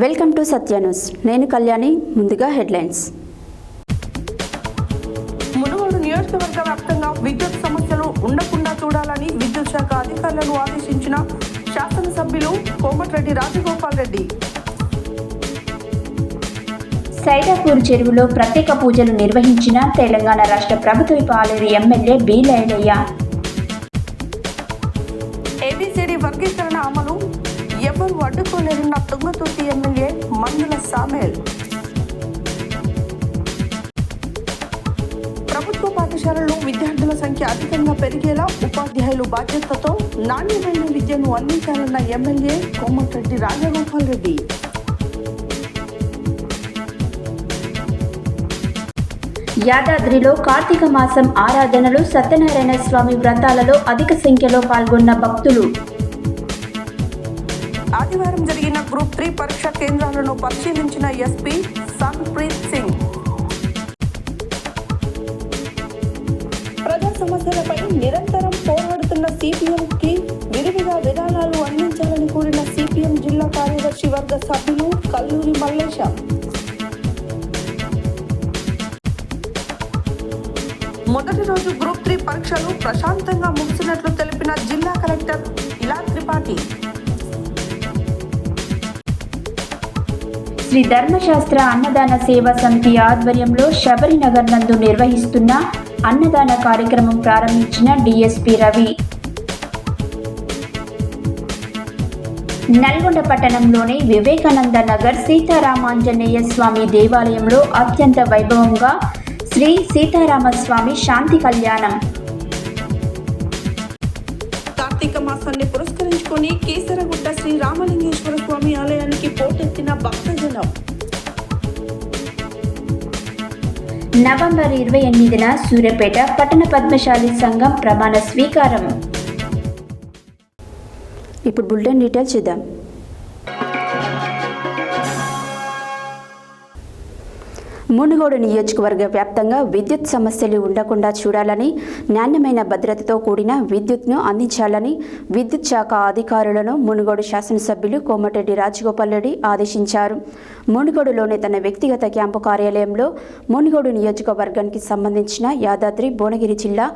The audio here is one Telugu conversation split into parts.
Welcome to Satya news. నేను కళ్యాణి. ముందుగా హెడ్లైన్స్. మునుగోడు నియోజకవర్గ వ్యాప్తంగా విద్యుత్ సమస్యలు ఉండకుండా చూడాలని విద్యుత్ శాఖ అధికారులను ఆదేశించిన శాసనసభ్యులు కోమటిరెడ్డి రాజగోపాల్ రెడ్డి. సైదాపూర్ చెరువులో ప్రత్యేక పూజలు నిర్వహించిన తెలంగాణ రాష్ట్ర ప్రభుత్వ పాలేరు ఎమ్మెల్యే బి లైలయ్య. ఏబిసిడి వర్గీకరణ అమలు ఎవరు అడ్డుకోలేరన్న తుంగతుర్తి ఎమ్మెల్యే మందుల సామేల్. ప్రభుత్వ పాఠశాలల్లో విద్యార్థుల సంఖ్య అధికంగా పెరిగేలా ఉపాధ్యాయులు బాధ్యతతో నాణ్యమైన విద్యను అందించాలన్న ఎమ్మెల్యే కోమటిరెడ్డి రాజగోపాల్ రెడ్డి. యాదాద్రిలో కార్తీక మాసం ఆరాధనలు, సత్యనారాయణ స్వామి వ్రతాలలో అధిక సంఖ్యలో పాల్గొన్న భక్తులు. ఆదివారం జరిగిన గ్రూప్ 3 పరీక్ష కేంద్రాలను పరిశీలించిన ఎస్పీ సన్ప్రీత్ సింగ్. ప్రజా సమస్యలపై నిరంతరం పోరాడుతున్న సిపిఎంకి విరివిగా విరాళాలు అందించాలని కోరిన సిపిఎం జిల్లా కార్యదర్శి వర్గ సభ్యులు కల్లూరి మల్లేశ. మొదటి రోజు గ్రూప్ 3 పరీక్షలు ప్రశాంతంగా ముగిసినట్లు తెలిపిన జిల్లా కలెక్టర్ ఇలా త్రిపాఠి. శ్రీ ధర్మశాస్త్ర అన్నదాన సేవా సమితి ఆధ్వర్యంలో శబరినగర్ నందు నిర్వహిస్తున్న అన్నదాన కార్యక్రమం ప్రారంభించిన డిఎస్పీ రవి. నల్గొండ పట్టణంలోని వివేకానంద నగర్ సీతారామాంజనేయ స్వామి దేవాలయంలో అత్యంత వైభవంగా శ్రీ సీతారామస్వామి శాంతి కళ్యాణం. కార్తీక మాసాన్ని పురస్కరించుకొని కేసరగుట్ట శ్రీ రామలింగేశ్వర స్వామి ఆలయానికి పోటెత్తిన భక్తజనం. నవంబర్ 28న సూర్యాపేట పట్టణ పద్మశాలి సంఘం ప్రమాణ స్వీకారం. ఇప్పుడు బులెటిన్ డీటెయిల్స్ చూద్దాం. మునుగోడు నియోజకవర్గ వ్యాప్తంగా విద్యుత్ సమస్యలు ఉండకుండా చూడాలని, నాణ్యమైన భద్రతతో కూడిన విద్యుత్ను అందించాలని విద్యుత్ శాఖ అధికారులను మునుగోడు శాసనసభ్యులు కోమటిరెడ్డి రాజగోపాల్ రెడ్డి ఆదేశించారు. మునుగోడులోని తన వ్యక్తిగత క్యాంపు కార్యాలయంలో మునుగోడు నియోజకవర్గానికి సంబంధించిన యాదాద్రి, భువనగిరి జిల్లా,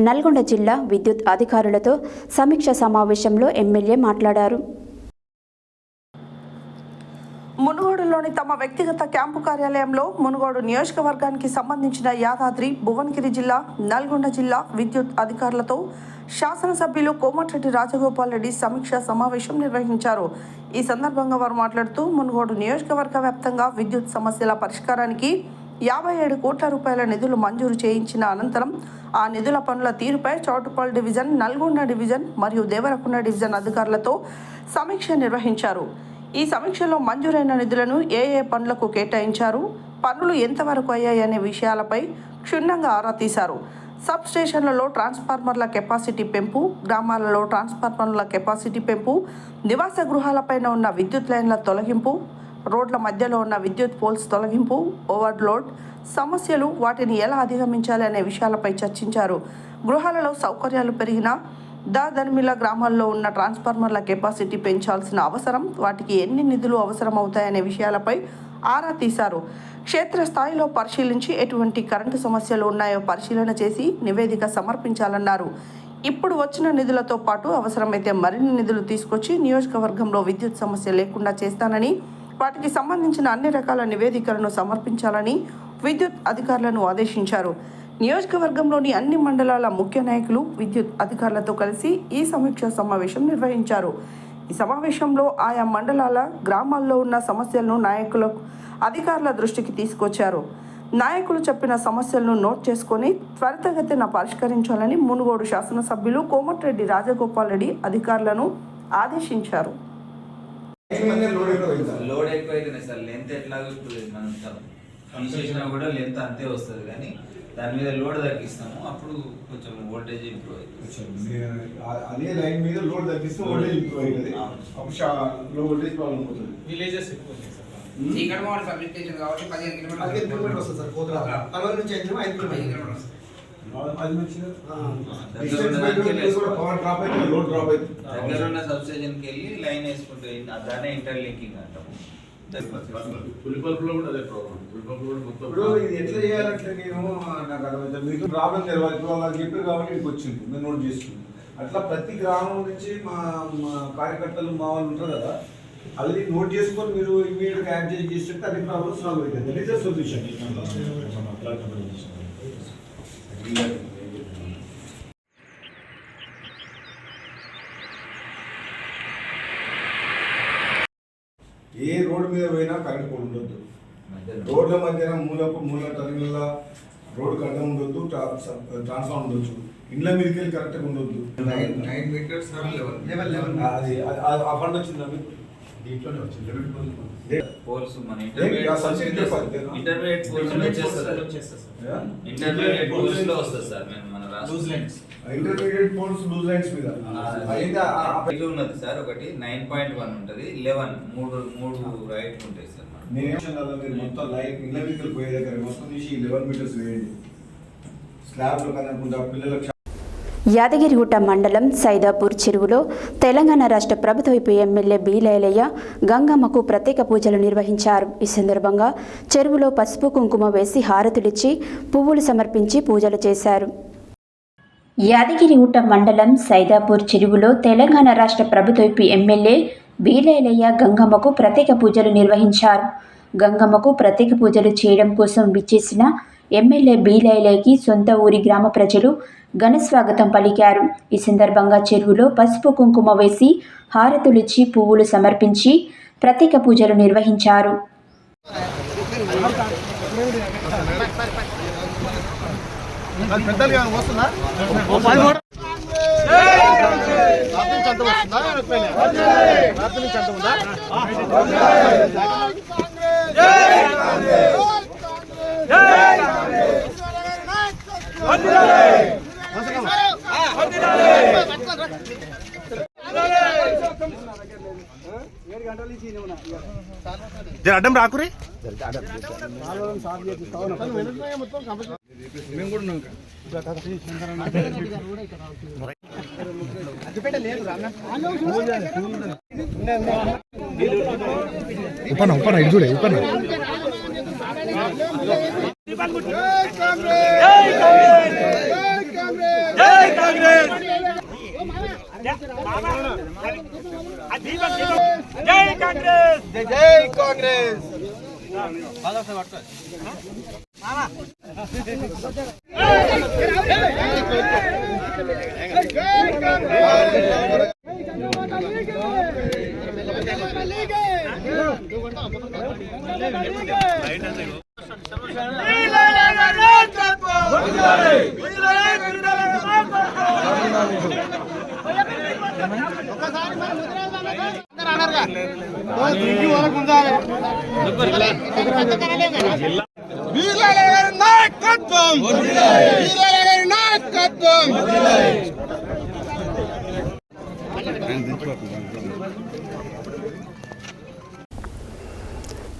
నల్గొండ జిల్లా విద్యుత్ అధికారులతో సమీక్ష సమావేశంలో ఎమ్మెల్యే మాట్లాడారు. మునుగోడులోని తమ వ్యక్తిగత క్యాంపు కార్యాలయంలో మునుగోడు నియోజకవర్గానికి సంబంధించిన యాదాద్రి, భువనగిరి జిల్లా, నల్గొండ జిల్లా విద్యుత్ అధికారులతో శాసనసభ్యులు కోమటిరెడ్డి రాజగోపాల్ రెడ్డి సమీక్షా సమావేశం నిర్వహించారు. ఈ సందర్భంగా వారు మాట్లాడుతూ మునుగోడు నియోజకవర్గ వ్యాప్తంగా విద్యుత్ సమస్యల పరిష్కారానికి 57 కోట్ల రూపాయల నిధులు మంజూరు చేయించిన అనంతరం ఆ నిధుల పనుల తీరుపై చౌటుప్పల్ డివిజన్, నల్గొండ డివిజన్ మరియు దేవరకొండ డివిజన్ అధికారులతో సమీక్ష నిర్వహించారు. ఈ సమీక్షలో మంజూరైన నిధులను ఏ పనులకు కేటాయించారు, పనులు ఎంతవరకు అయ్యాయనే విషయాలపై క్షుణ్ణంగా ఆరా తీశారు. సబ్ స్టేషన్లలో ట్రాన్స్ఫార్మర్ల కెపాసిటీ పెంపు, గ్రామాలలో ట్రాన్స్ఫార్మర్ల కెపాసిటీ పెంపు, నివాస గృహాలపైన ఉన్న విద్యుత్ లైన్ల తొలగింపు, రోడ్ల మధ్యలో ఉన్న విద్యుత్ పోల్స్ తొలగింపు, ఓవర్లోడ్ సమస్యలు, వాటిని ఎలా అధిగమించాలి అనే విషయాలపై చర్చించారు. గృహాలలో సౌకర్యాలు పెరిగినా దాదర్మిల గ్రామాల్లో ఉన్న ట్రాన్స్ఫార్మర్ల కెపాసిటీ పెంచాల్సిన అవసరం, వాటికి ఎన్ని నిధులు అవసరమవుతాయనే విషయాలపై ఆరా తీశారు. క్షేత్రస్థాయిలో పరిశీలించి ఎటువంటి కరెంటు సమస్యలు ఉన్నాయో పరిశీలన చేసి నివేదిక సమర్పించాలన్నారు. ఇప్పుడు వచ్చిన నిధులతో పాటు అవసరమైతే మరిన్ని నిధులు తీసుకొచ్చి నియోజకవర్గంలో విద్యుత్ సమస్య లేకుండా చేస్తానని, వాటికి సంబంధించిన అన్ని రకాల నివేదికలను సమర్పించాలని విద్యుత్ అధికారులను ఆదేశించారు. నియోజకవర్గంలోని అన్ని మండలాల ముఖ్య నాయకులు విద్యుత్ అధికారులతో కలిసి ఈ సమీక్షా సమావేశం నిర్వహించారు. ఈ సమావేశంలో ఆయా మండలాల, గ్రామాల్లో ఉన్న సమస్యలను నాయకులకు, అధికారుల దృష్టికి తీసుకొచ్చారు. నాయకులు చెప్పిన సమస్యలను నోట్ చేసుకొని త్వరితగతిన పరిష్కరించాలని మునుగోడు శాసనసభ్యులు కోమటిరెడ్డి రాజగోపాల్ రెడ్డి అధికారులను ఆదేశించారు. లోడ్ ఎక్కువైతేనే సార్ లెంత్ ఎట్లాగో మనం తీసేసినా కూడా లెంత్ అంతే వస్తుంది, కానీ దాని మీద లోడ్ తగ్గిస్తాము, అప్పుడు కొంచెం వోల్టేజ్ ఇంప్రూవ్ అవుతుంది. అదే లైన్ మీద లోడ్ తగ్గిస్తే వోల్టేజ్ ఇంప్రూవ్ అవుతుంది, అప్పుడు లో వోల్టేజ్ ప్రాబ్లం అవుతుంది. విలేజెస్ ఎక్కువ ఇక్కడ మోడల్ సబ్ స్టేషన్ కాబట్టి 15 కిలోమీటర్లు వస్తుంది సార్. కోతరా అలవర్ నుంచి 5 కిలోమీటర్లు వస్తుంది. అది మంచిగా పవర్ డ్రాప్ అయితే లోడ్ డ్రాప్ అవుతుంది. దగ్గర ఉన్న సబ్ స్టేషన్కి వెళ్ళి లైన్ వేసుకుంటే దాన్ని ఇంటర్లింకింగ్ అంటాము. పులిపల్పులో కూడా అదే ప్రాబ్లం. పులిపల్పులో కూడా మొత్తం ఇప్పుడు ఇది ఎట్లా చేయాలంటే నేను నాకు అర్థమైతే మీకు ప్రాబ్లం తెలియదు వాళ్ళకి చెప్పారు కాబట్టి మీకు వచ్చింది నేను నోట్ చేసుకుంది. అట్లా ప్రతి గ్రామం నుంచి మా కార్యకర్తలు మా వాళ్ళు ఉంటారు కదా, అది నోట్ చేసుకొని మీరు ఇమీడియట్గా యాడ్ చేస్తే అన్ని ప్రాబ్లమ్స్ సాల్వ్ అవుతుంది. That is the solution. A road మీద పోయినా కరెంట్ పోల్ ఉండొద్దు. రోడ్ల మధ్యన మూల టర్మినల్ రోడ్డు కట్ట ఉండొద్దు, ట్రాన్స్ఫార్మర్ ఉండొచ్చు. ఇండ్ల మీదకి వెళ్ళి కరెక్ట్గా ఉండొద్దు. 9 meters లెవెల్ అది ఆ ఫండ్ వచ్చిందా మీకు? దీంట్లోనే వచ్చింది. పోల్స్ మన ఇంటర్మీడియట్ పోల్స్ లో వస్తుంది సార్. మన ఇంటర్మీడియట్ పోల్స్ లూజ్ లైన్స్ మీద ఇది ఉన్నది సార్. ఒకటి 9.1 ఉంటుంది, 11 మూడు రైట్ ఉంటాయి సార్. మీరు మొత్తం లైన్ ఇళ్ళ మీదకి పోయే దగ్గర మొత్తం తీసి 11 మీటర్స్ వేయండి. స్లాబ్లో కనుకుంటా పిల్లలకు. యాదగిరిగుట్ట మండలం సైదాపూర్ చెరువులో తెలంగాణ రాష్ట్ర ప్రభుత్వ ఎమ్మెల్యే బి లైలయ్య గంగమ్మకు ప్రత్యేక పూజలు నిర్వహించారు. ఈ సందర్భంగా చెరువులో పసుపు కుంకుమ వేసి హారతులిచ్చి పువ్వులు సమర్పించి పూజలు చేశారు. యాదగిరిగుట్ట మండలం సైదాపూర్ చెరువులో తెలంగాణ రాష్ట్ర ప్రభుత్వ ఎమ్మెల్యే బి లైలయ్య గంగమ్మకు ప్రత్యేక పూజలు నిర్వహించారు. గంగమ్మకు ప్రత్యేక పూజలు చేయడం కోసం విచ్చేసిన ఎమ్మెల్యే బి లైలయ్యకి సొంత ఊరి గ్రామ ప్రజలు ఘన స్వాగతం పలికారు. ఈ సందర్భంగా చెరువులో పసుపు కుంకుమ వేసి హారతులిచ్చి పువ్వులు సమర్పించి ప్రత్యేక పూజలు నిర్వహించారు. అడ్డం రాకురే ఉపన ఇది చూడే ఉపన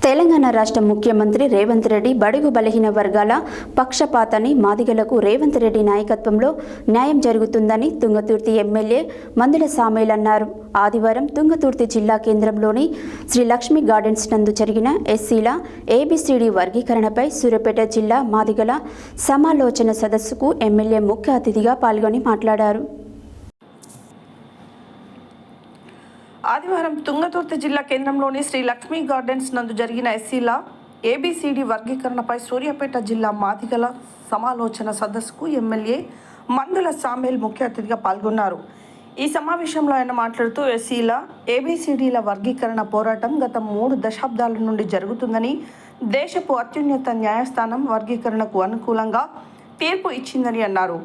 తెలంగాణ రాష్ట్ర ముఖ్యమంత్రి రేవంత్ రెడ్డి బడుగు బలహీన వర్గాల పక్షపాతాన్ని మాదిగలకు రేవంత్ రెడ్డి నాయకత్వంలో న్యాయం జరుగుతుందని తుంగతుర్తి ఎమ్మెల్యే మందుల సామేల్ అన్నారు. ఆదివారం తుంగతుర్తి జిల్లా కేంద్రంలోని శ్రీ లక్ష్మీ గార్డెన్స్ నందు జరిగిన ఎస్సీల ఏబిసిడి వర్గీకరణపై సూర్యాపేట జిల్లా మాదిగల సమాలోచన సదస్సుకు ఎమ్మెల్యే ముఖ్య అతిథిగా పాల్గొని మాట్లాడారు. ఆదివారం తుంగతుర్తి జిల్లా కేంద్రంలోని శ్రీ లక్ష్మీ గార్డెన్స్ నందు జరిగిన ఎస్సీల ఏబిసిడి వర్గీకరణపై సూర్యాపేట జిల్లా మాదిగల సమాలోచన సదస్సుకు ఎమ్మెల్యే మందుల సామేల్ ముఖ్య అతిథిగా పాల్గొన్నారు. ఈ సమావేశంలో ఆయన మాట్లాడుతూ ఎస్సీల ఏబిసిడిల వర్గీకరణ పోరాటం గత 3 దశాబ్దాల నుండి జరుగుతుందని, దేశపు అత్యున్నత న్యాయస్థానం వర్గీకరణకు అనుకూలంగా తీర్పు ఇచ్చిందని అన్నారు.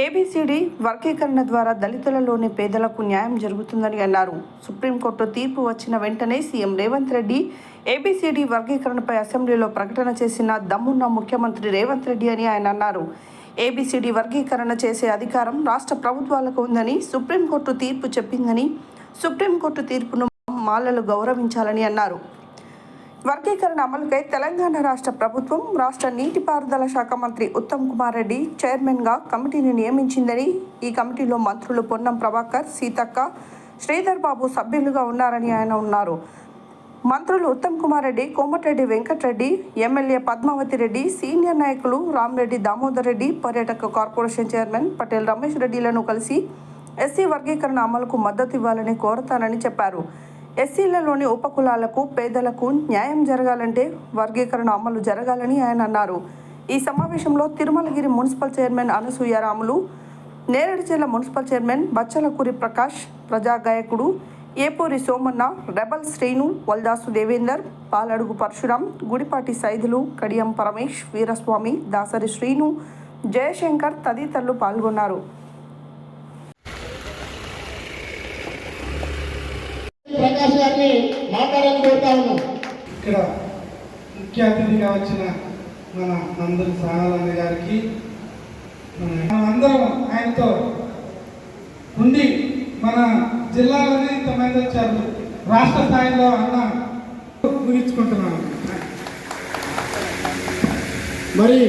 ఏబిసిడి వర్గీకరణ ద్వారా దళితులలోని పేదలకు న్యాయం జరుగుతుందని అన్నారు. సుప్రీంకోర్టు తీర్పు వచ్చిన వెంటనే సీఎం రేవంత్ రెడ్డి ఏబిసిడి వర్గీకరణపై అసెంబ్లీలో ప్రకటన చేసిన దమ్మున్న ముఖ్యమంత్రి రేవంత్ రెడ్డి అని ఆయన అన్నారు. ఏబిసిడి వర్గీకరణ చేసే అధికారం రాష్ట్ర ప్రభుత్వాలకు ఉందని, సుప్రీంకోర్టు తీర్పు చెప్పిందని, సుప్రీంకోర్టు తీర్పును మాలలు గౌరవించాలని అన్నారు. వర్గీకరణ అమలుకై తెలంగాణ రాష్ట్ర ప్రభుత్వం రాష్ట్ర నీటిపారుదల శాఖ మంత్రి ఉత్తమ్ కుమార్ రెడ్డి చైర్మన్గా కమిటీని నియమించిందని, ఈ కమిటీలో మంత్రులు పొన్నం ప్రభాకర్, సీతక్క, శ్రీధర్ బాబు సభ్యులుగా ఉన్నారని ఆయన అన్నారు. మంత్రులు ఉత్తమ్ కుమార్ రెడ్డి, కోమటిరెడ్డి వెంకటరెడ్డి, ఎమ్మెల్యే పద్మావతి రెడ్డి, సీనియర్ నాయకులు రామరెడ్డి దామోదర్ రెడ్డి, పర్యాటక కార్పొరేషన్ చైర్మన్ పటేల్ రమేష్ రెడ్డిలను కలిసి ఎస్సీ వర్గీకరణ అమలుకు మద్దతు ఇవ్వాలని కోరతానని చెప్పారు. ఎస్సీలలోని ఉపకులాలకు, పేదలకు న్యాయం జరగాలంటే వర్గీకరణ అమలు జరగాలని ఆయన అన్నారు. ఈ సమావేశంలో తిరుమలగిరి మున్సిపల్ చైర్మన్ అనసూయ రాములు, నేరేడు జిల్లా మున్సిపల్ చైర్మన్ బచ్చలకూరి ప్రకాష్, ప్రజా గాయకుడు ఏపూరి సోమన్న, రెబల్ శ్రీను, వల్దాసు దేవేందర్, పాలడుగు పరశురాం, గుడిపాటి సైదులు, కడియం పరమేష్, వీరస్వామి, దాసరి శ్రీను, జయశంకర్ తదితరులు పాల్గొన్నారు. ఇక్కడ ముఖ్య అతిథిగా వచ్చిన మన నందరి సానాలన్న గారికి అందరం ఆయనతో ఉండి మన జిల్లాలోనే ఇంతమంది వచ్చారు, రాష్ట్ర స్థాయిలో అన్న ముగించుకుంటున్నాను. మరి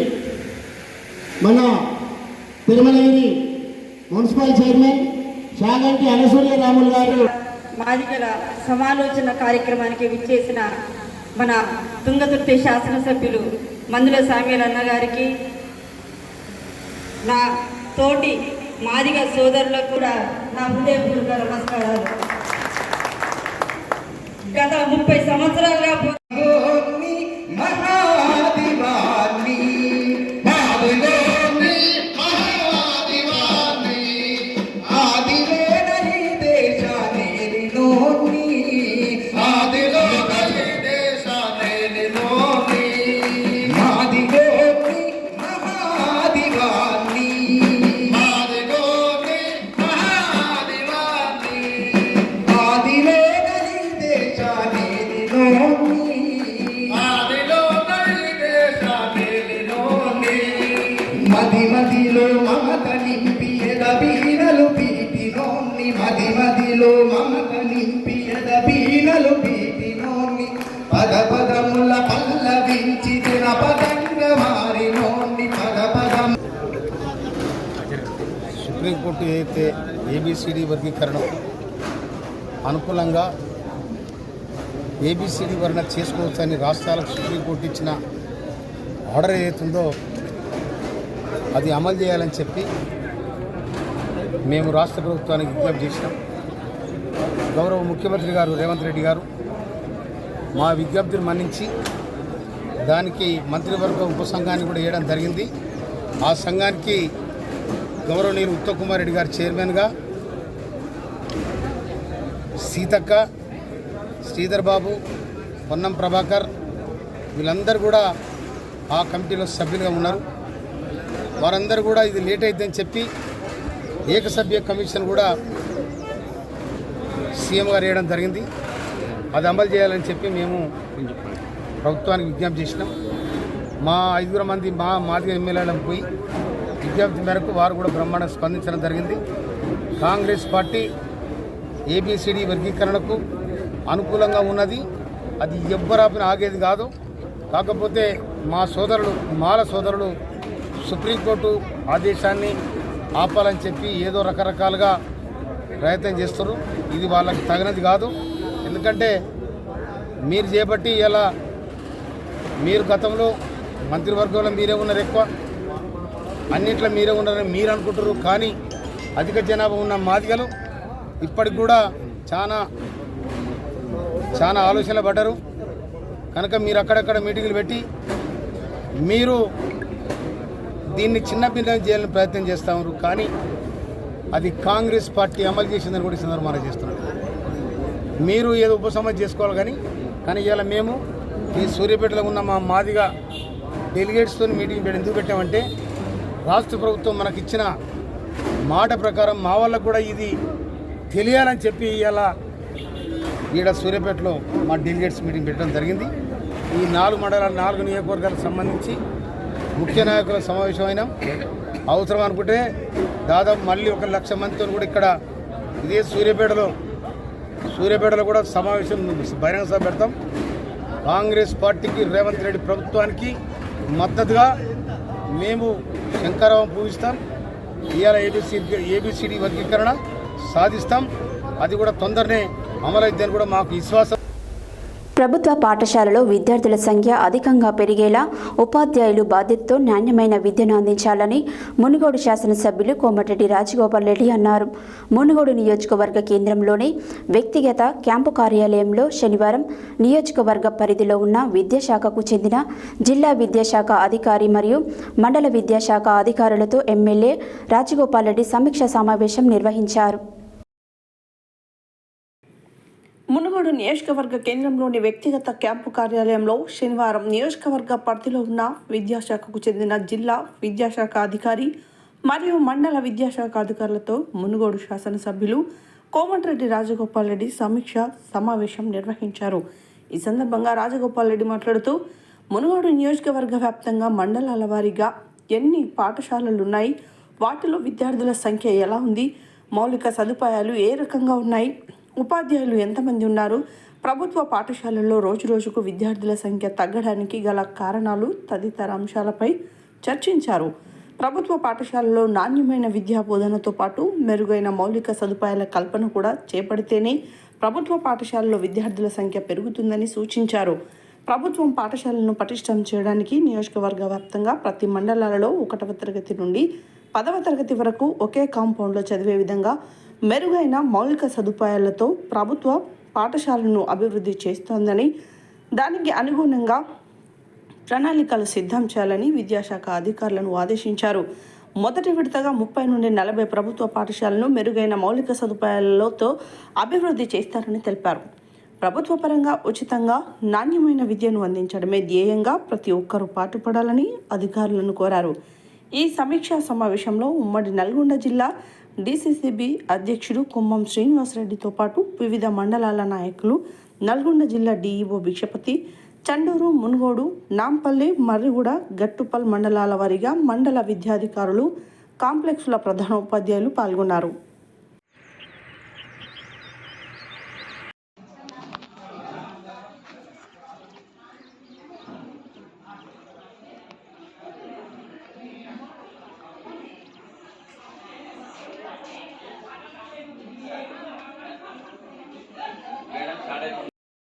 మన తిరుమలగిరి మున్సిపల్ చైర్మన్ చాగంటి అనసూయ రాములు గారు మాదిగల సమాలోచన కార్యక్రమానికి విచ్చేసిన మన తుంగతుర్తి శాసనసభ్యులు మందుల సామ్యాల్ అన్న గారికి, నా తోటి మాదిగ సోదరులకు కూడా నా హృదయపూర్వక నమస్కారాలు. గత 30 సంవత్సరాలుగా మదిలో మమత నింపి ఎదబీనలు పీటినోన్ని, మదిలో మమత నింపి ఎదబీనలు పీటినోన్ని, పద పదముల పల్లవించి దిన పదంగ మారినోన్ని, పద పదం. సుప్రీంకోర్టు ఏదైతే ఏబిసిడి వర్గీకరణ అనుకూలంగా ఏబిసిడి వర్ణ చేసుకోవచ్చని రాష్ట్రాలకు సుప్రీంకోర్టు ఇచ్చిన ఆర్డర్ ఏదైతుందో అది అమలు చేయాలని చెప్పి మేము రాష్ట్ర ప్రభుత్వానికి విజ్ఞప్తి చేసినాం. గౌరవ ముఖ్యమంత్రి గారు రేవంత్ రెడ్డి గారు మా విజ్ఞప్తిని మన్నించి దానికి మంత్రివర్గ ఉపసంఘాన్ని కూడా వేయడం జరిగింది. ఆ సంఘానికి గౌరవనీయులు ఉత్తమ్ కుమార్ రెడ్డి గారు చైర్మన్గా, సీతక్క, శ్రీధర్ బాబు, పొన్నం ప్రభాకర్ వీళ్ళందరూ కూడా ఆ కమిటీలో సభ్యులుగా ఉన్నారు. వారందరూ కూడా ఇది లేట్ అయిద్దని చెప్పి ఏకసభ్య కమిషన్ కూడా సీఎం గారు వేయడం జరిగింది. అది అమలు చేయాలని చెప్పి మేము ప్రభుత్వానికి విజ్ఞప్తి చేసినాం. మా 5 మంది మాదిగ ఎమ్మెల్యేలను పోయి విజ్ఞప్తి మేరకు వారు కూడా బ్రహ్మాండంగా స్పందించడం జరిగింది. కాంగ్రెస్ పార్టీ ఏబిసిడి వర్గీకరణకు అనుకూలంగా ఉన్నది. అది ఎవ్వరాపిన ఆగేది కాదు. కాకపోతే మాల సోదరులు సుప్రీంకోర్టు ఆదేశాన్ని ఆపాలని చెప్పి ఏదో రకరకాలుగా ప్రయత్నం చేస్తారు. ఇది వాళ్ళకి తగినది కాదు. ఎందుకంటే మీరు చేపట్టి ఇలా మీరు గతంలో మంత్రివర్గంలో మీరే ఉన్నారు, ఎక్కువ అన్నిట్లో మీరే ఉన్నారని మీరు అనుకుంటారు. కానీ అధిక జనాభా ఉన్న మాదిగలు ఇప్పటికి కూడా చాలా ఆలోచనలు పడ్డారు. కనుక మీరు అక్కడక్కడ మీటింగులు పెట్టి మీరు దీన్ని చిన్న భిన్నం చేయాలని ప్రయత్నం చేస్తూ ఉన్నారు. కానీ అది కాంగ్రెస్ పార్టీ అమలు చేసిందని కూడా ఈ సందర్భంగా చేస్తున్నారు. మీరు ఏదో ఉపసంహరణ చేసుకోవాలి కానీ ఇలా మేము ఈ సూర్యాపేటలో ఉన్న మా మాదిగా డెలిగేట్స్తో మీటింగ్ ఎందుకు పెట్టామంటే రాష్ట్ర ప్రభుత్వం మనకి ఇచ్చిన మాట ప్రకారం మా వాళ్ళకు కూడా ఇది తెలియాలని చెప్పి ఇలా ఈడ సూర్యాపేటలో మా డెలిగేట్స్ మీటింగ్ పెట్టడం జరిగింది. ఈ 4 మండలాల 4 నియోజకవర్గాలకు సంబంధించి ముఖ్య నాయకుల సమావేశం అయినాం. అవసరం అనుకుంటే దాదాపు మళ్ళీ 1,00,000 మందితో కూడా ఇక్కడ ఇదే సూర్యాపేటలో కూడా సమావేశం బహిరంగ సభ పెడతాం. కాంగ్రెస్ పార్టీకి, రేవంత్ రెడ్డి ప్రభుత్వానికి మద్దతుగా మేము శంకరావం పూజిస్తాం. ఇవాళ ఏబిసిడి వర్గీకరణ సాధిస్తాం. అది కూడా తొందరనే అమలైద్దని కూడా మాకు విశ్వాసం. ప్రభుత్వ పాఠశాలలో విద్యార్థుల సంఖ్య అధికంగా పెరిగేలా ఉపాధ్యాయులు బాధ్యతతో నాణ్యమైన విద్యను అందించాలని మునుగోడు శాసనసభ్యులు కోమటిరెడ్డి రాజగోపాల్ రెడ్డి అన్నారు. మునుగోడు నియోజకవర్గ కేంద్రంలోని వ్యక్తిగత క్యాంపు కార్యాలయంలో శనివారం నియోజకవర్గ పరిధిలో ఉన్న విద్యాశాఖకు చెందిన జిల్లా విద్యాశాఖ అధికారి మరియు మండల విద్యాశాఖ అధికారులతో ఎమ్మెల్యే రాజగోపాల్ రెడ్డి సమీక్షా సమావేశం నిర్వహించారు. మునుగోడు నియోజకవర్గ కేంద్రంలోని వ్యక్తిగత క్యాంపు కార్యాలయంలో శనివారం నియోజకవర్గ పరిధిలో ఉన్న విద్యాశాఖకు చెందిన జిల్లా విద్యాశాఖ అధికారి మరియు మండల విద్యాశాఖ అధికారులతో మునుగోడు శాసనసభ్యులు కోమటిరెడ్డి రాజగోపాల్ రెడ్డి సమీక్ష సమావేశం నిర్వహించారు. ఈ సందర్భంగా రాజగోపాల్ రెడ్డి మాట్లాడుతూ మునుగోడు నియోజకవర్గ వ్యాప్తంగా మండలాల వారీగా ఎన్ని పాఠశాలలున్నాయి, వాటిలో విద్యార్థుల సంఖ్య ఎలా ఉంది, మౌలిక సదుపాయాలు ఏ రకంగా ఉన్నాయి, ఉపాధ్యాయులు ఎంతమంది ఉన్నారు, ప్రభుత్వ పాఠశాలల్లో రోజురోజుకు విద్యార్థుల సంఖ్య తగ్గడానికి గల కారణాలు తదితర అంశాలపై చర్చించారు. ప్రభుత్వ పాఠశాలలో నాణ్యమైన విద్యా బోధనతో పాటు మెరుగైన మౌలిక సదుపాయాల కల్పన కూడా చేపడితేనే ప్రభుత్వ పాఠశాలలో విద్యార్థుల సంఖ్య పెరుగుతుందని సూచించారు. ప్రభుత్వం పాఠశాలను పటిష్టం చేయడానికి నియోజకవర్గ వ్యాప్తంగా ప్రతి మండలాలలో 1వ తరగతి నుండి 10వ తరగతి వరకు ఒకే కాంపౌండ్లో చదివే విధంగా మెరుగైన మౌలిక సదుపాయాలతో ప్రభుత్వ పాఠశాలను అభివృద్ధి చేస్తోందని, దానికి అనుగుణంగా ప్రణాళికలు సిద్ధం చేయాలని విద్యాశాఖ అధికారులను ఆదేశించారు. మొదటి విడతగా 30 నుండి 40 ప్రభుత్వ పాఠశాలను మెరుగైన మౌలిక సదుపాయాలతో అభివృద్ధి చేస్తారని తెలిపారు. ప్రభుత్వ పరంగా ఉచితంగా నాణ్యమైన విద్యను అందించడమే ధ్యేయంగా ప్రతి ఒక్కరూ పాటుపడాలని అధికారులను కోరారు. ఈ సమీక్షా సమావేశంలో ఉమ్మడి నల్గొండ జిల్లా DCCB అధ్యక్షుడు కుమ్మం శ్రీనివాసరెడ్డితో పాటు వివిధ మండలాల నాయకులు, నల్గొండ జిల్లా DEO భిక్షపతి, చండూరు, మునుగోడు, నాంపల్లి, మర్రిగూడ, గట్టుపల్ మండలాల వారీగా మండల విద్యాధికారులు, కాంప్లెక్స్ల ప్రధానోపాధ్యాయులు పాల్గొన్నారు.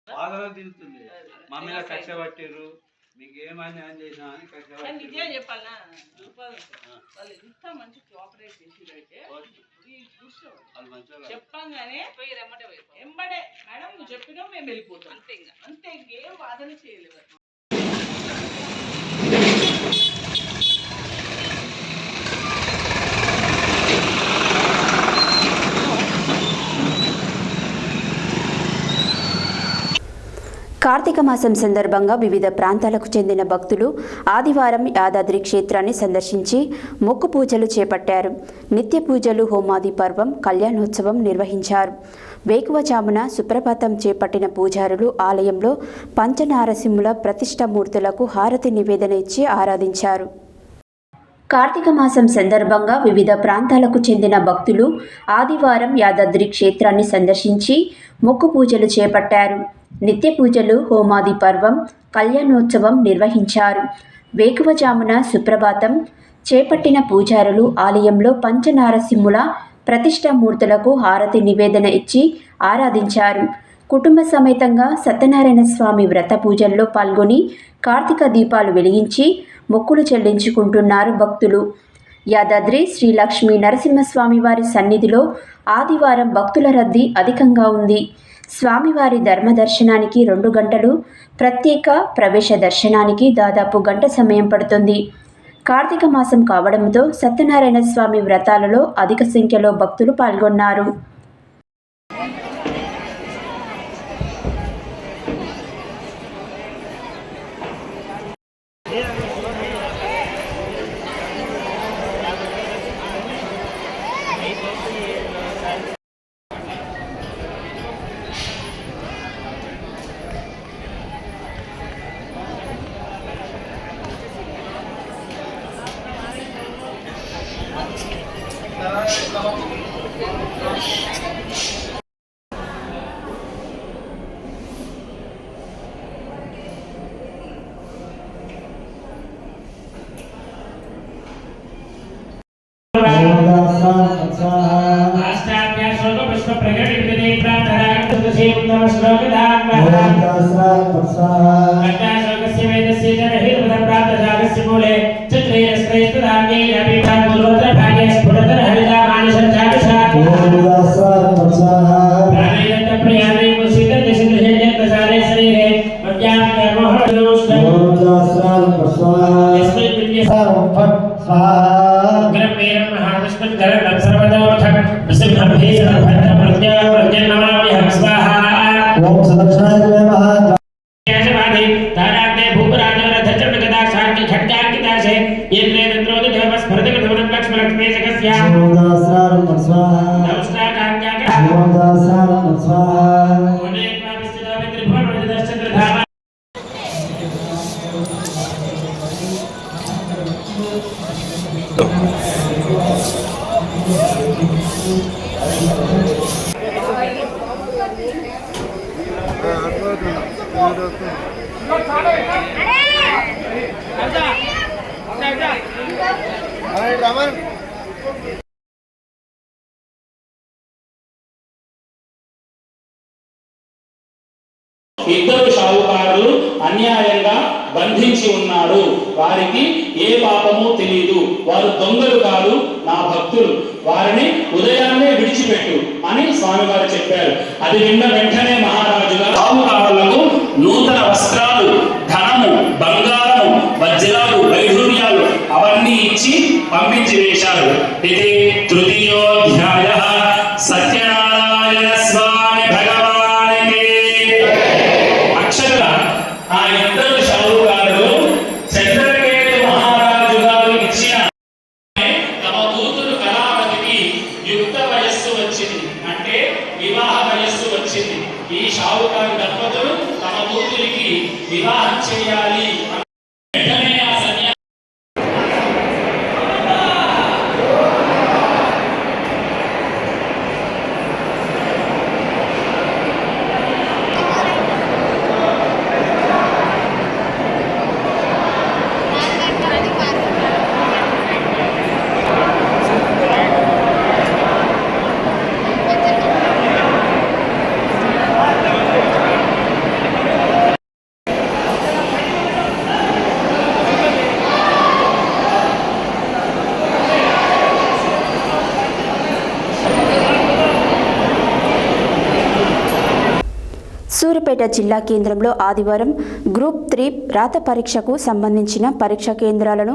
బాధలో తిరుగుతుంది. మా మీద కక్ష పట్టిర్రు, మీకు ఏమని అని చేసినా అని కక్ష పట్టిర్రు. చెప్పాలా వాళ్ళు ఇంత మంచి కోఆపరేట్ చేసిరైతే చెప్పంగానే ఎంబడే మేడం నువ్వు చెప్పినా మేము వెళ్ళిపోతాం, అంతే ఇంకేం వాదన చేయలేదు. కార్తీక మాసం సందర్భంగా వివిధ ప్రాంతాలకు చెందిన భక్తులు ఆదివారం యాదాద్రి క్షేత్రాన్ని సందర్శించి మొక్కు పూజలు చేపట్టారు. నిత్య పూజలు, హోమాది పర్వం, కళ్యాణోత్సవం నిర్వహించారు. వేకువజామున సుప్రభాతం చేపట్టిన పూజారులు ఆలయంలో పంచనారసింహుల ప్రతిష్ఠామూర్తులకు హారతి నివేదన ఇచ్చి ఆరాధించారు. కార్తీక మాసం సందర్భంగా వివిధ ప్రాంతాలకు చెందిన భక్తులు ఆదివారం యాదాద్రి క్షేత్రాన్ని సందర్శించి మొక్కు పూజలు చేపట్టారు. నిత్య పూజలు, హోమాది పర్వం, కళ్యాణోత్సవం నిర్వహించారు. వేకువజామున సుప్రభాతం చేపట్టిన పూజారులు ఆలయంలో పంచనారసింహుల ప్రతిష్ఠామూర్తులకు హారతి నివేదన ఇచ్చి ఆరాధించారు. కుటుంబ సమేతంగా సత్యనారాయణ స్వామి వ్రత పూజల్లో పాల్గొని కార్తీక దీపాలు వెలిగించి మొక్కులు చెల్లించుకుంటున్నారు భక్తులు. యాదాద్రి శ్రీ లక్ష్మీ నరసింహస్వామి వారి సన్నిధిలో ఆదివారం భక్తుల రద్దీ అధికంగా ఉంది. స్వామివారి ధర్మదర్శనానికి 2 గంటలు, ప్రత్యేక ప్రవేశ దర్శనానికి దాదాపు గంట సమయం పడుతుంది. కార్తీక మాసం కావడంతో సత్యనారాయణ స్వామి వ్రతాలలో అధిక సంఖ్యలో భక్తులు పాల్గొన్నారు. Ashtabhya Shloka Pushpa Pragati Vidhi Pratara Tudasim Nama Shloka Dhamma ఇద్దరు షావుకారులు అన్యాయంగా బంధించి ఉన్నారు. వారికి ఏ పాపము తెలియదు. వారు దొంగలు కాదు, నా భక్తులు. వారిని ఉదయాన్నే విడిచిపెట్టు అని స్వామివారు చెప్పారు. అది విన్న వెంటనే మహారాజుగా షావుకారులకు నూతన వస్త్రాలు, ధనము, బంగారము, వజ్రాలు, వైఢూర్యాలు అవన్నీ ఇచ్చి పంపించి వేశారు. ఇది తృతీయోధ్యాయ. సత్యనారాయణ స్వామి భగవానికి అక్షర ఆ ఇద్దరు షావుకారులు చంద్రకేతు మహారాజు గారు ఇచ్చిన తమ కూతురు కళావతికి యుక్త వయస్సు వచ్చింది, అంటే వివాహ వయస్సు వచ్చింది. ఈ షావుకారు దంపతులు తమ కూతురికి వివాహం చేయాలి. వెంటనే ఆ సన్యాసి సూర్యాపేట జిల్లా కేంద్రంలో ఆదివారం గ్రూప్ 3 రాత పరీక్షకు సంబంధించిన పరీక్షా కేంద్రాలను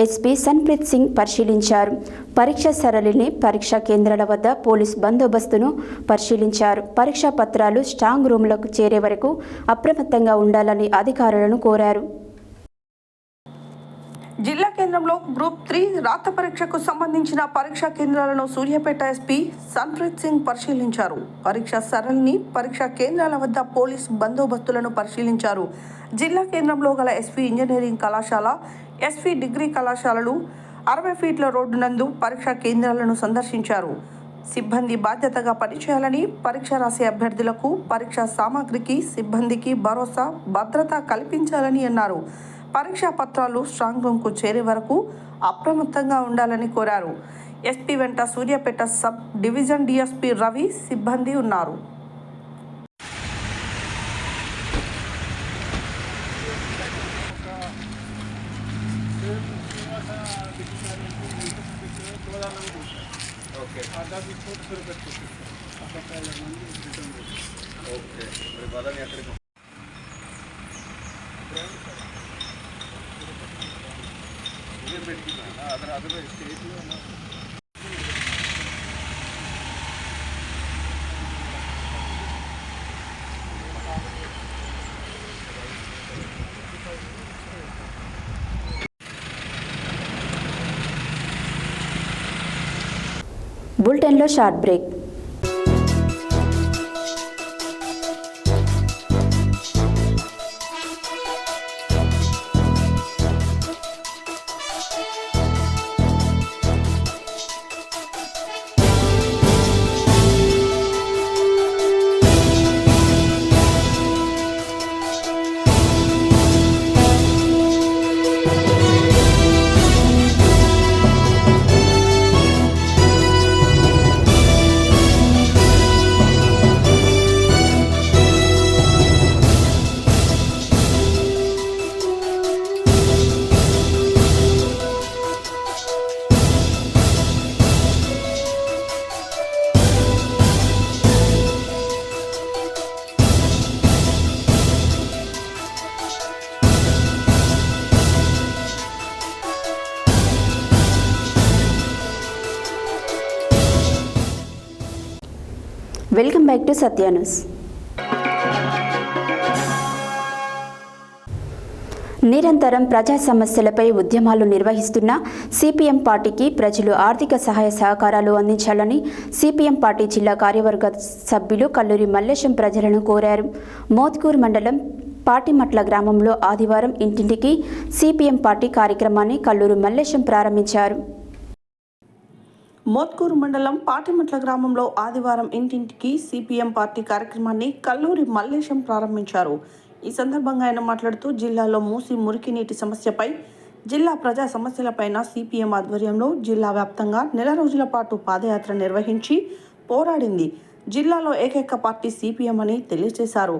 ఎస్పీ సన్ప్రీత్ సింగ్ పరిశీలించారు. పరీక్షా సరళిని, పరీక్షా కేంద్రాల వద్ద పోలీస్ బందోబస్తును పరిశీలించారు. పరీక్షా పత్రాలు స్ట్రాంగ్ రూమ్లకు చేరే వరకు అప్రమత్తంగా ఉండాలని అధికారులను కోరారు. జిల్లా కేంద్రంలో గ్రూప్ 3 రాత పరీక్షకు సంబంధించిన పరీక్షా కేంద్రాలను సూర్యాపేట ఎస్పీ సన్ప్రీత్ సింగ్ పరిశీలించారు. పరీక్షా సరళిని, పరీక్షా కేంద్రాల వద్ద పోలీస్ బందోబస్తులను పరిశీలించారు. జిల్లా కేంద్రంలో గల ఎస్పీ ఇంజనీరింగ్ కళాశాల, ఎస్పీ డిగ్రీ కళాశాలలు 60 ఫీట్ల రోడ్డు నందు పరీక్షా కేంద్రాలను సందర్శించారు. సిబ్బంది బాధ్యతగా పనిచేయాలని, పరీక్ష రాసే అభ్యర్థులకు పరీక్షా సామాగ్రికి, సిబ్బందికి భరోసా, భద్రత కల్పించాలని అన్నారు. పరీక్షా పత్రాలు స్ట్రాంగ్ రూమ్కు చేరే వరకు అప్రమత్తంగా ఉండాలని కోరారు. ఎస్పీ వెంట Suryapet sub division DSP Ravi, సిబ్బంది ఉన్నారు. బులెటిన్లో short break. Welcome back to Satya news. నిరంతరం ప్రజా సమస్యలపై ఉద్యమాలు నిర్వహిస్తున్న సిపిఎం పార్టీకి ప్రజలు ఆర్థిక సహాయ సహకారాలు అందించాలని సిపిఎం పార్టీ జిల్లా కార్యవర్గ సభ్యులు కల్లూరి మల్లేశం ప్రజలను కోరారు. మోత్కూర్ మండలం పాటిమట్ల గ్రామంలో ఆదివారం ఇంటింటికి సిపిఎం పార్టీ కార్యక్రమాన్ని కల్లూరి మల్లేశం ప్రారంభించారు. మోత్కూరు మండలం పాటిమట్ల గ్రామంలో ఆదివారం ఇంటింటికి సిపిఎం పార్టీ కార్యక్రమాన్ని కల్లూరి మల్లేశం ప్రారంభించారు. ఈ సందర్భంగా ఆయన మాట్లాడుతూ జిల్లాలో మూసి మురికి నీటి సమస్యపై, జిల్లా ప్రజా సమస్యలపైన సిపిఎం ఆధ్వర్యంలో జిల్లా వ్యాప్తంగా నెల రోజుల పాటు పాదయాత్ర నిర్వహించి పోరాడింది. జిల్లాలో ఏకైక పార్టీ సిపిఎం అని తెలియజేశారు.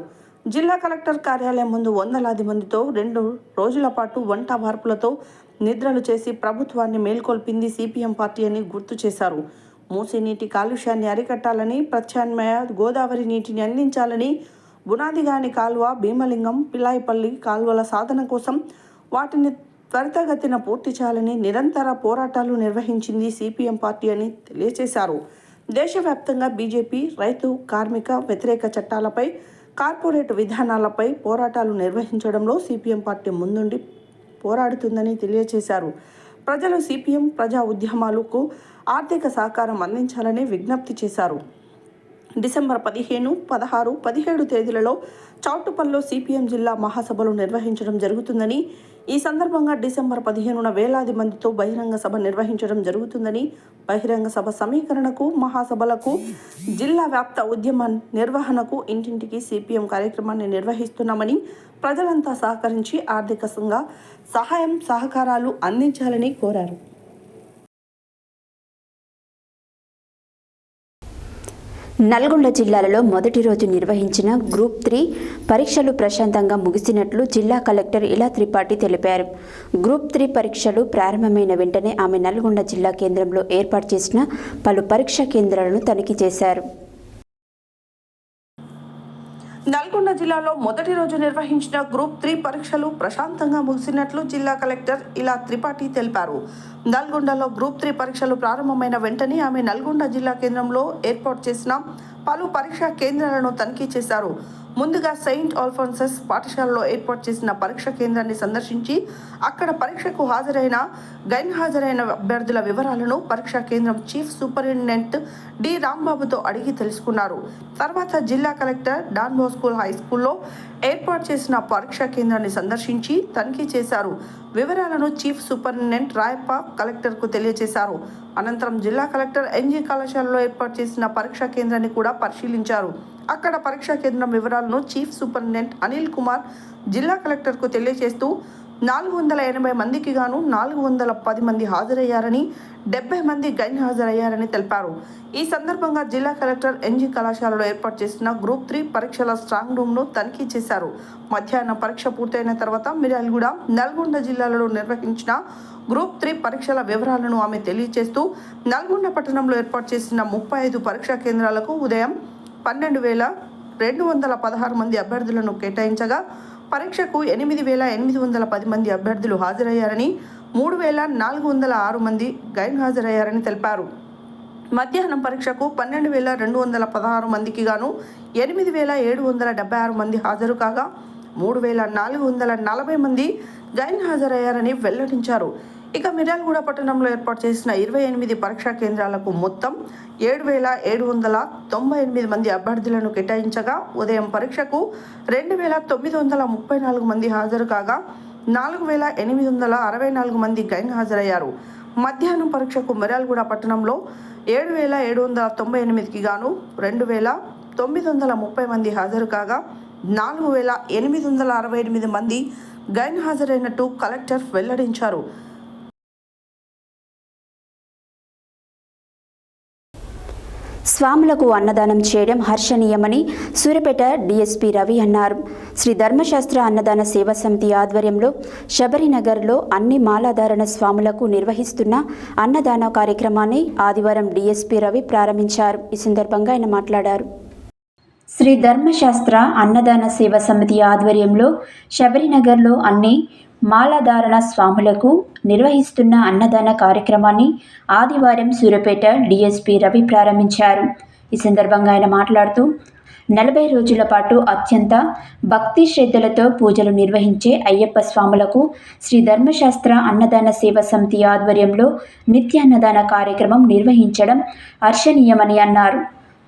జిల్లా కలెక్టర్ కార్యాలయం ముందు వందలాది మందితో 2 రోజుల పాటు వంట వార్పులతో నిద్రలు చేసి ప్రభుత్వాన్ని మేల్కొల్పింది సిపిఎం పార్టీ అని గుర్తు చేశారు. మూసి నీటి కాలుష్యాన్ని అరికట్టాలని, ప్రత్యామ్నాయ గోదావరి నీటిని అందించాలని, బునాదిగాని కాలువ, భీమలింగం, పిలాయిపల్లి కాలువల సాధన కోసం వాటిని త్వరితగతిన పూర్తి చేయాలని నిరంతర పోరాటాలు నిర్వహించింది సిపిఎం పార్టీ అని తెలియజేశారు. దేశవ్యాప్తంగా బీజేపీ రైతు, కార్మిక వ్యతిరేక చట్టాలపై, కార్పొరేట్ విధానాలపై పోరాటాలు నిర్వహించడంలో సిపిఎం పార్టీ ముందుండి పోరాడుతుందని తెలియజేశారు. ప్రజలు సిపిఎం ప్రజా ఉద్యమాలకు ఆర్థిక సహకారం అందించాలని విజ్ఞప్తి చేశారు. డిసెంబర్ 15, 16, 17 తేదీలలో చౌటుపల్లిలో సిపిఎం జిల్లా మహాసభలు నిర్వహించడం జరుగుతుందని, ఈ సందర్భంగా డిసెంబర్ 15న వేలాది మందితో బహిరంగ సభ నిర్వహించడం జరుగుతుందని, బహిరంగ సభ సమీకరణకు, మహాసభలకు, జిల్లా వ్యాప్త ఉద్యమ నిర్వహణకు ఇంటింటికి సిపిఎం కార్యక్రమాన్ని నిర్వహిస్తున్నామని, ప్రజలంతా సహకరించి ఆర్థికంగా సహాయం సహకారాలు అందించాలని కోరారు. నల్గొండ జిల్లాలో మొదటి రోజు నిర్వహించిన గ్రూప్ 3 పరీక్షలు ప్రశాంతంగా ముగిసినట్లు జిల్లా కలెక్టర్ ఇలా త్రిపాఠి తెలిపారు. గ్రూప్ 3 పరీక్షలు ప్రారంభమైన వెంటనే ఆమె నల్గొండ జిల్లా కేంద్రంలో ఏర్పాటు చేసిన పలు పరీక్షా కేంద్రాలను తనిఖీ చేశారు. నల్గొండ జిల్లాలో మొదటి రోజు నిర్వహించిన గ్రూప్ 3 పరీక్షలు ప్రశాంతంగా ముగిసినట్లు జిల్లా కలెక్టర్ ఇలా త్రిపాఠి తెలిపారు. నల్గొండలో గ్రూప్ 3 పరీక్షలు ప్రారంభమైన వెంటనే ఆమె నల్గొండ జిల్లా కేంద్రంలో ఏర్పాటు చేసిన పలు పరీక్షా కేంద్రాలను తనిఖీ చేశారు. ముందుగా సెయింట్ ఆల్ఫోన్సస్ పాఠశాలలో ఏర్పాటు చేసిన పరీక్ష కేంద్రాన్ని సందర్శించి అక్కడ పరీక్షకు హాజరైన అభ్యర్థుల వివరాలను పరీక్షా కేంద్రం చీఫ్ సూపరింటెండెంట్ డి రాంబాబుతో అడిగి తెలుసుకున్నారు. తర్వాత జిల్లా కలెక్టర్ డాన్ బోస్కో హై స్కూల్లో ఏర్పాటు చేసిన పరీక్షా కేంద్రాన్ని సందర్శించి తనిఖీ చేశారు. వివరాలను చీఫ్ సూపరింటెండెంట్ రాయప్ప కలెక్టర్కు తెలియజేశారు. అనంతరం జిల్లా కలెక్టర్ ఎన్జీ కళాశాలలో ఏర్పాటు చేసిన పరీక్షా కేంద్రాన్ని కూడా పరిశీలించారు. అక్కడ పరీక్షా కేంద్రం వివరాలను చీఫ్ సూపరింటెండెంట్ అనిల్ కుమార్ జిల్లా కలెక్టర్కు తెలియజేస్తూ 480 మందికి గాను 410 మంది హాజరయ్యారని, 70 మంది గైన్ హాజరయ్యారని తెలిపారు. ఈ సందర్భంగా జిల్లా కలెక్టర్ ఎన్జీ కళాశాలలో ఏర్పాటు చేసిన గ్రూప్ 3 పరీక్షల స్ట్రాంగ్ రూమ్ను తనిఖీ చేశారు. మధ్యాహ్నం పరీక్ష పూర్తయిన తర్వాత మిర్యాలగూడ, నల్గొండ జిల్లాలలో నిర్వహించిన గ్రూప్ 3 పరీక్షల వివరాలను ఆమె తెలియజేస్తూ నల్గొండ పట్టణంలో ఏర్పాటు చేసిన 35 పరీక్షా కేంద్రాలకు ఉదయం 12,216 మంది అభ్యర్థులను కేటాయించగా పరీక్షకు 8,810 మంది అభ్యర్థులు హాజరయ్యారని, 3,406 మంది గైన్ హాజరయ్యారని తెలిపారు. మధ్యాహ్నం పరీక్షకు 12,216 మందికి గాను 8,776 మంది హాజరు కాగా 3,440 మంది గైన్ హాజరయ్యారని వెల్లడించారు. ఇక మిర్యాలగూడ పట్టణంలో ఏర్పాటు చేసిన 28 పరీక్షా కేంద్రాలకు మొత్తం 7,798 మంది అభ్యర్థులను కేటాయించగా ఉదయం పరీక్షకు 2,934 మంది హాజరు కాగా 4,864 మంది గైన్ హాజరయ్యారు. మధ్యాహ్నం పరీక్షకు మిర్యాలగూడ పట్టణంలో 7,798కి గాను 2,930 మంది హాజరు కాగా 4,868 మంది గైన్ హాజరైనట్టు కలెక్టర్ వెల్లడించారు. స్వాములకు అన్నదానం చేయడం హర్షణీయమని సూర్యాపేట డీఎస్పీ రవి అన్నారు. శ్రీ ధర్మశాస్త్ర అన్నదాన సేవా సమితి ఆధ్వర్యంలో శబరినగర్లో అన్ని మాలాధారణ స్వాములకు నిర్వహిస్తున్న అన్నదాన కార్యక్రమాన్ని ఆదివారం డీఎస్పీ రవి ప్రారంభించారు. ఈ సందర్భంగా ఆయన మాట్లాడారు. శ్రీ ధర్మశాస్త్ర అన్నదాన సేవా సమితి ఆధ్వర్యంలో శబరినగర్లో అన్ని మాలాధారణ స్వాములకు నిర్వహిస్తున్న అన్నదాన కార్యక్రమాన్ని ఆదివారం సూర్యాపేట డీఎస్పీ రవి ప్రారంభించారు. ఈ సందర్భంగా ఆయన మాట్లాడుతూ 40 రోజుల పాటు అత్యంత భక్తి శ్రద్ధలతో పూజలు నిర్వహించే అయ్యప్ప స్వాములకు శ్రీ ధర్మశాస్త్ర అన్నదాన సేవ సమితి ఆధ్వర్యంలో నిత్యాన్నదాన కార్యక్రమం నిర్వహించడం హర్షణీయమని అన్నారు.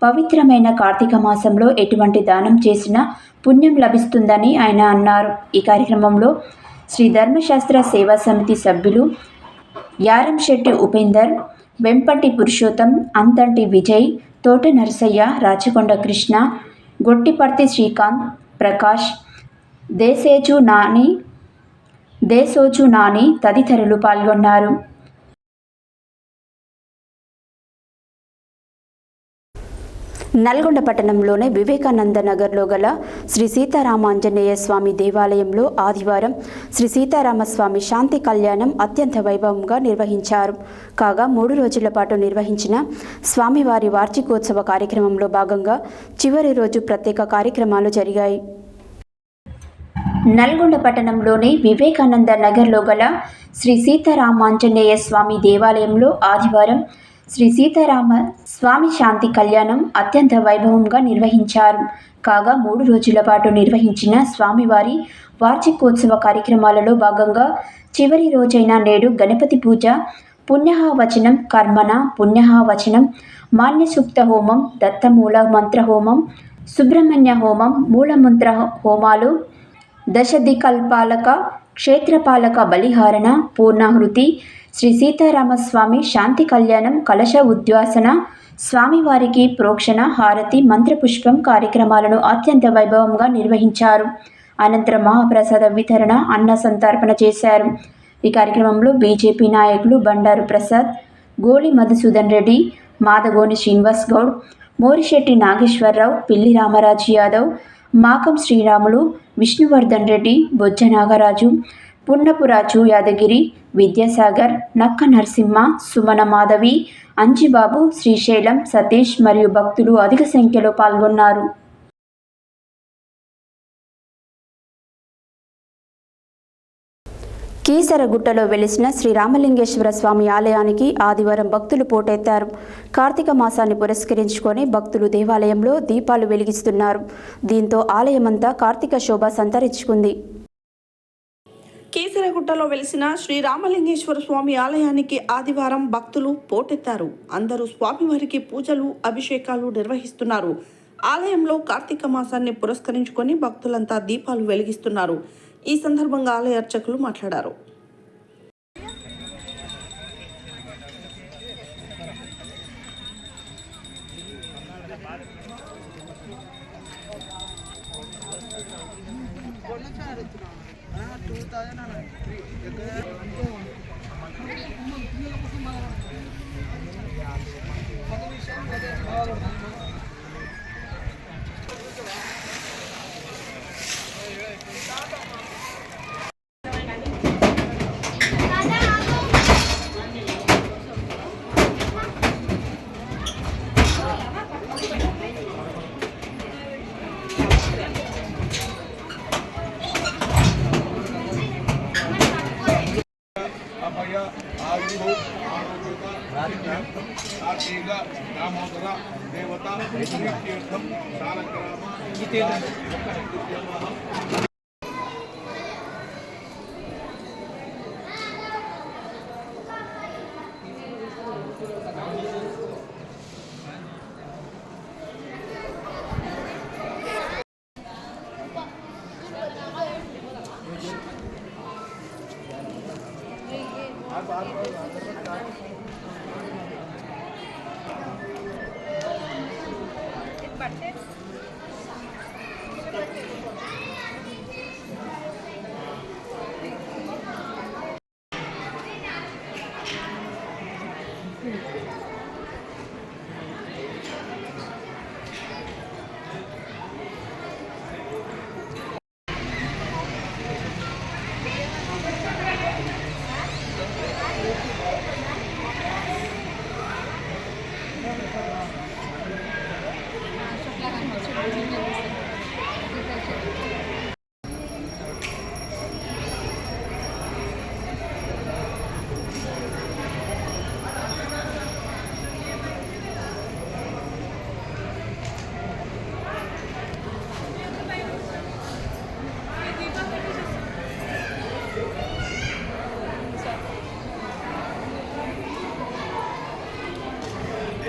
పవిత్రమైన కార్తీక మాసంలో ఎటువంటి దానం చేసినా పుణ్యం లభిస్తుందని ఆయన అన్నారు. ఈ కార్యక్రమంలో శ్రీ ధర్మశాస్త్ర సేవా సమితి సభ్యులు యారంశెట్టి ఉపేందర్, వెంపటి పురుషోత్తం, అంతంటి విజయ్, తోట నరసయ్య, రాచకొండ కృష్ణ, గొట్టిపర్తి శ్రీకాంత్, ప్రకాష్, దేశోజు నాని తదితరులు పాల్గొన్నారు. నల్గొండ పట్టణంలోని వివేకానంద నగర్లో గల శ్రీ సీతారామాంజనేయ స్వామి దేవాలయంలో ఆదివారం శ్రీ సీతారామస్వామి శాంతి కళ్యాణం అత్యంత వైభవంగా నిర్వహించారు. కాగా 3 రోజుల పాటు నిర్వహించిన స్వామివారి వార్షికోత్సవ కార్యక్రమంలో భాగంగా చివరి రోజు ప్రత్యేక కార్యక్రమాలు జరిగాయి. నల్గొండ పట్టణంలోని వివేకానంద నగర్లో గల శ్రీ సీతారామాంజనేయ స్వామి దేవాలయంలో ఆదివారం శ్రీ సీతారామ స్వామి శాంతి కళ్యాణం అత్యంత వైభవంగా నిర్వహించారు. కాగా 3 రోజుల పాటు నిర్వహించిన స్వామివారి వార్షికోత్సవ కార్యక్రమాలలో భాగంగా చివరి రోజైన నేడు గణపతి పూజ, పుణ్యహవచనం, కర్మణ పుణ్యహవచనం, మాన్యసూక్త హోమం, దత్తమూల మంత్ర హోమం, సుబ్రహ్మణ్య హోమం, మూలమంత్ర హోమాలు, దశదికల్పాలక క్షేత్రపాలక బలిహారణ, పూర్ణాహృతి, శ్రీ సీతారామస్వామి శాంతి కళ్యాణం, కలశ ఉద్వాసన, స్వామివారికి ప్రోక్షణ, హారతి, మంత్రపుష్పం కార్యక్రమాలను అత్యంత వైభవంగా నిర్వహించారు. అనంతరం మహాప్రసాద వితరణ, అన్న సంతర్పణ చేశారు. ఈ కార్యక్రమంలో బీజేపీ నాయకులు బండారు ప్రసాద్, గోలి మధుసూదన్ రెడ్డి, మాదగోని శ్రీనివాస్ గౌడ్, మోరిశెట్టి నాగేశ్వరరావు, పిల్లి రామరాజు యాదవ్, మాకం శ్రీరాములు, విష్ణువర్ధన్ రెడ్డి, బొజ్జ నాగరాజు, పున్నపురాజు యాదగిరి, విద్యాసాగర్, నక్క నరసింహ, సుమన మాధవి, అంజిబాబు, శ్రీశైలం, సతీష్ మరియు భక్తులు అధిక సంఖ్యలో పాల్గొన్నారు. కీసరగుట్టలో వెలిసిన శ్రీ రామలింగేశ్వర స్వామి ఆలయానికి ఆదివారం భక్తులు పోటెత్తారు. కార్తీక మాసాన్ని పురస్కరించుకొని భక్తులు దేవాలయంలో దీపాలు వెలిగిస్తున్నారు. దీంతో ఆలయమంతా కార్తీక శోభ సంతరించుకుంది. కీసరగుట్టలో వెలిసిన శ్రీ రామలింగేశ్వర స్వామి ఆలయానికి ఆదివారం భక్తులు పోటెత్తారు. అందరూ స్వామివారికి పూజలు, అభిషేకాలు నిర్వహిస్తున్నారు. ఆలయంలో కార్తీక మాసాన్ని పురస్కరించుకొని భక్తులంతా దీపాలు వెలిగిస్తున్నారు. ఈ సందర్భంగా ఆలయ అర్చకులు మాట్లాడారు. దామోదర దేవత తీర్థం సాలగ్రామ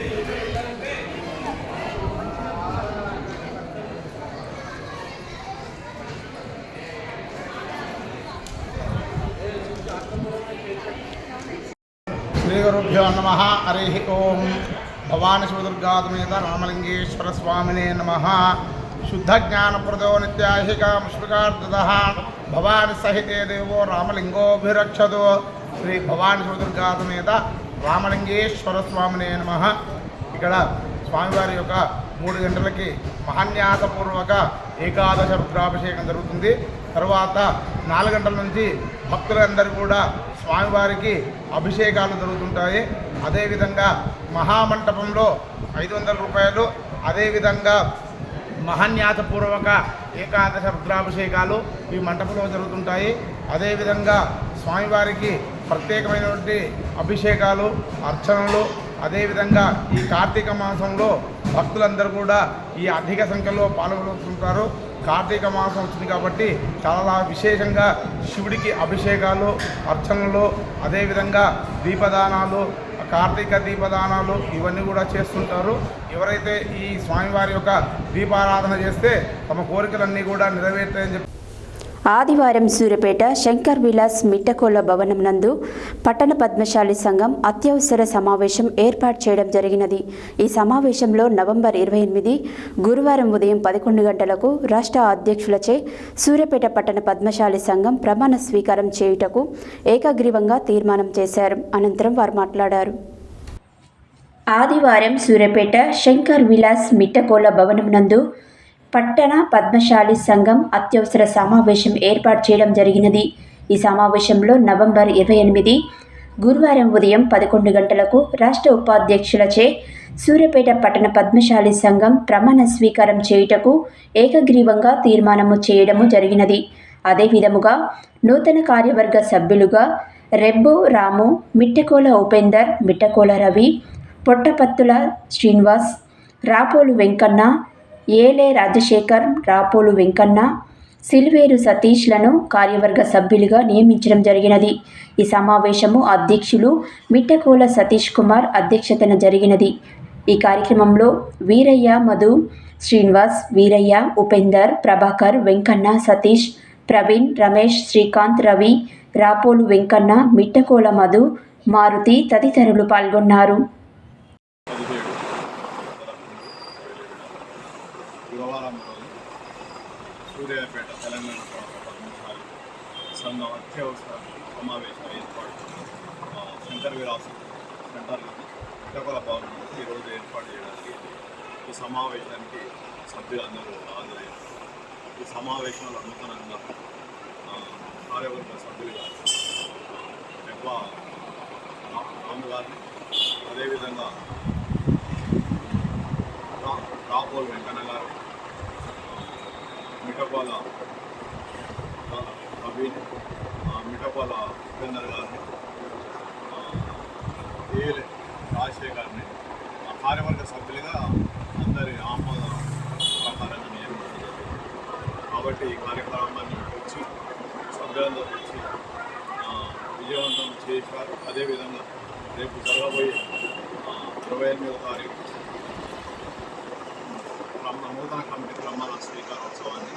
శ్రీగురుభ్యో నమః. హరి ఓం. భవాని శివదుర్గాత్మేత రామలింగేశ్వర స్వామినే నమః. శుద్ధ జ్ఞానప్రదో నిత్యాహికాముష్మికార్దతః భవాని సహితే దేవో రామలింగోభిరక్షదు. శ్రీ భవాని శివదుర్గాత్మేత రామలింగేశ్వర స్వామినే నమః. ఇక్కడ స్వామివారి యొక్క 3 గంటలకి మహాన్యాసపూర్వక ఏకాదశ రుద్రాభిషేకం జరుగుతుంది. తర్వాత 4 గంటల నుంచి భక్తులందరూ కూడా స్వామివారికి అభిషేకాలు జరుగుతుంటాయి. అదేవిధంగా మహామంటపంలో 500 రూపాయలు, అదేవిధంగా మహాన్యాసపూర్వక ఏకాదశ రుద్రాభిషేకాలు ఈ మంటపంలో జరుగుతుంటాయి. అదేవిధంగా స్వామివారికి ప్రత్యేకమైనటువంటి అభిషేకాలు, అర్చనలు, అదేవిధంగా ఈ కార్తీక మాసంలో భక్తులందరూ కూడా ఈ అధిక సంఖ్యలో పాల్గొంటుంటారు. కార్తీక మాసం వచ్చింది కాబట్టి చాలా విశేషంగా శివుడికి అభిషేకాలు, అర్చనలు, అదేవిధంగా దీపదానాలు, కార్తీక దీపదానాలు ఇవన్నీ కూడా చేస్తుంటారు. ఎవరైతే ఈ స్వామివారి యొక్క దీపారాధన చేస్తే తమ కోరికలన్నీ కూడా నెరవేరుతాయని చెప్పి ఆదివారం సూర్యాపేట శంకర్ విలాస్ మిట్టకోల భవనం నందు పట్టణ పద్మశాలి సంఘం అత్యవసర సమావేశం ఏర్పాటు చేయడం జరిగినది. ఈ సమావేశంలో నవంబర్ 28 గురువారం ఉదయం 11 గంటలకు రాష్ట్ర అధ్యక్షులచే సూర్యాపేట పట్టణ పద్మశాలి సంఘం ప్రమాణ స్వీకారం చేయుటకు ఏకగ్రీవంగా తీర్మానం చేశారు. అనంతరం వారు మాట్లాడారు. ఆదివారం సూర్యాపేట శంకర్ విలాస్ మిట్టకోల భవనం నందు పట్టణ పద్మశాలి సంఘం అత్యవసర సమావేశం ఏర్పాటు చేయడం జరిగినది. ఈ సమావేశంలో నవంబర్ 28 గురువారం ఉదయం 11 గంటలకు రాష్ట్ర ఉపాధ్యక్షులచే సూర్యాపేట పట్టణ పద్మశాలి సంఘం ప్రమాణ స్వీకారం చేయుటకు ఏకగ్రీవంగా తీర్మానము చేయడము జరిగినది. అదే విధముగా నూతన కార్యవర్గ సభ్యులుగా రెబ్బు రాము, మిట్టకోల ఉపేందర్, మిట్టకోల రవి, పొట్టపత్తుల శ్రీనివాస్, రాపోలు వెంకన్న, ఏలే రాజశేఖర్, రాపోలు వెంకన్న, సిల్వేరు సతీష్లను కార్యవర్గ సభ్యులుగా నియమించడం జరిగినది. ఈ సమావేశము అధ్యక్షులు మిట్టకోల సతీష్ కుమార్ అధ్యక్షతన జరిగినది. ఈ కార్యక్రమంలో వీరయ్య, మధు, శ్రీనివాస్, వీరయ్య, ఉపేందర్, ప్రభాకర్, వెంకన్న, సతీష్, ప్రవీణ్, రమేష్, శ్రీకాంత్, రవి, రాపోలు వెంకన్న, మిట్టకోల మధు, మారుతి తదితరులు పాల్గొన్నారు. గురువారం రోజు సూర్యాపేట తెలంగాణ పద్మశాలి సంఘం అత్యవసర సమావేశం ఏర్పాటు శంకర్ విలాస్ సెంటర్లో మిట్టకోల భవనంలో ఈరోజు ఏర్పాటు చేయడానికి ఈ సమావేశానికి సభ్యులందరూ హాజరయ్యారు. ఈ సమావేశంలో నూతనంగా కార్యవర్గ సభ్యులుగా ఎక్కువ రాము గారిని, అదేవిధంగా రాపోల్ వెంకన్న గారు, మిట్టకోల ప్రవీణ్, మిట్టకోల ఉపేందర్ గారిని, ఏలే రాజశేఖర్ గారిని కార్యవర్గ సభ్యులుగా అందరి ఆమోద ప్రకారంగా నియమించడం జరిగింది. కాబట్టి ఈ కార్యక్రమాన్ని వచ్చి సభ్యులందరూ వచ్చి విజయవంతం చేశారు. అదేవిధంగా రేపు జరగబోయే 28వ తారీఖు నూతన కమిటీ ప్రమాణ స్వీకారోత్సవాన్ని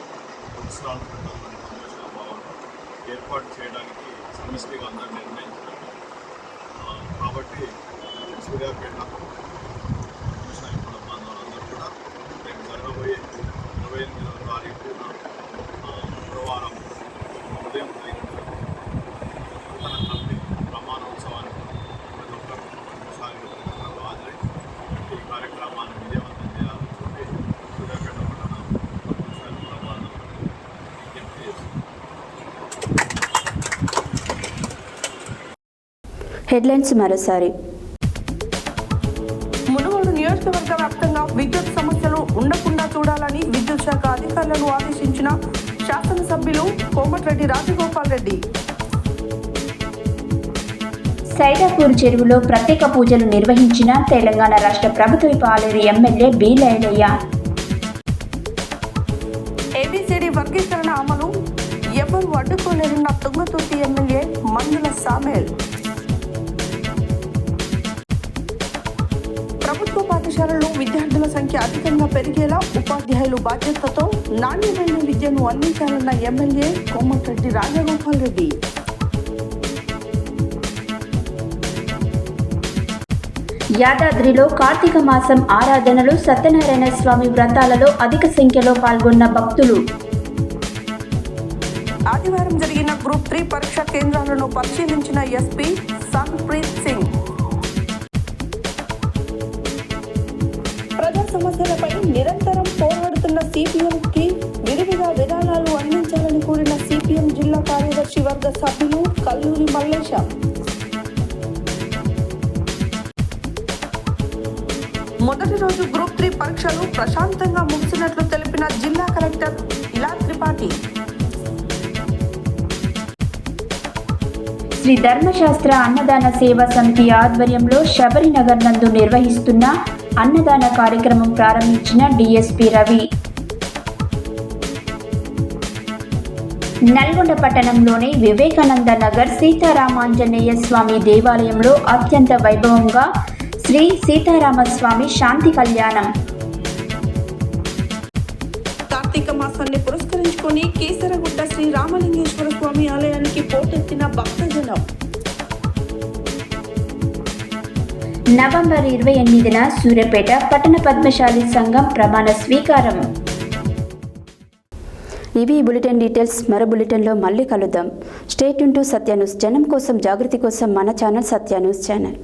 ఉత్సవాన్ని భవన్లో ఏర్పాటు చేయడానికి సమిష్టిగా అందరూ నిర్ణయించారు. కాబట్టి సూర్యాపేట బంధువులందరూ కూడా రేపు జరగబోయే 28వ తారీఖు గురువారం ఉదయం 5 నూతన కమిటీ ప్రమాణోత్సవానికి ప్రతి ఒక్కరు పద్మశాలి హాజరై ఈ కార్యక్రమాన్ని విజయవంతం చేయాలని సూర్యాపేట పట్టణ పద్మశాలి ప్రమాణం విజ్ఞప్తి చేస్తుంది. హెడ్లైన్స్ మరోసారి. మునుగోడు నియోజకవర్గ వ్యాప్తంగా విద్యుత్ సమస్యలు ఉండకుండా చూడాలని విద్యుత్ శాఖ అధికారులను ఆదేశించిన శాసనసభ్యులు కోమటిరెడ్డి రాజగోపాల్ రెడ్డి. సైదాపూర్ చెరువులో ప్రత్యేక పూజలు నిర్వహించిన తెలంగాణ రాష్ట్ర ప్రభుత్వ పాలేరు ఎమ్మెల్యే బీలైలయ్య. ఏబిసిడి వర్గీకరణ అమలు ఎవరు అడ్డుకోలేరన్న తుంగతుర్తి ఎమ్మెల్యే మందుల సామేల్. ప్రభుత్వం అధికంగా పెరిగేలా ఉపాధ్యాయులు బాధ్యతతో నాణ్యమైన విద్యను అందించాలన్న ఎమ్మెల్యే కోమటిరెడ్డి రాజగోపాల్ రెడ్డి. యాదాద్రిలో కార్తీక మాసం ఆరాధనలు, సత్యనారాయణ స్వామి వ్రతాలలో అధిక సంఖ్యలో పాల్గొన్న భక్తులు. ఆదివారం జరిగిన గ్రూప్ 3 పరీక్ష కేంద్రాలను పరిశీలించిన ఎస్పీ సన్ప్రీత్ సింగ్. ప్రజా సమస్యలపై నిరంతరం పోరాడుతున్న సిపిఎంకి విరివిగా విరాళాలు అందించాలని కోరిన సిపిఎం జిల్లా కార్యదర్శి వర్గ సభ్యులు కల్లూరి మల్లేశ. మొదటి రోజు గ్రూప్ 3 పరీక్షలు ప్రశాంతంగా ముగిసినట్లు తెలిపిన జిల్లా కలెక్టర్ ఇలా త్రిపాఠి. శ్రీ ధర్మశాస్త్ర అన్నదాన సేవా సమితి ఆధ్వర్యంలో శబరినగర్ నందు నిర్వహిస్తున్న అన్నదాన కార్యక్రమం ప్రారంభించిన డిఎస్పీ రవి. నల్గొండ పట్టణంలోని వివేకానంద నగర్ సీతారామాంజనేయ స్వామి దేవాలయంలో అత్యంత వైభవంగా శ్రీ సీతారామస్వామి శాంతి కళ్యాణం. కార్తీక మాసాన్ని పురస్కరించుకొని కేసరగుట్ట శ్రీ రామలింగేశ్వర స్వామి ఆలయానికి పోటెత్తిన భక్తజనం. నవంబర్ 28న సూర్యాపేట పట్టణ పద్మశాలి సంఘం ప్రమాణ స్వీకారం. ఇవి బులెటిన్ డీటెయిల్స్. మరో బులెటిన్లో మళ్ళీ కలుద్దాం. Stay tune to Satya news. జనం కోసం, జాగృతి కోసం మన ఛానల్ సత్య న్యూస్ ఛానల్.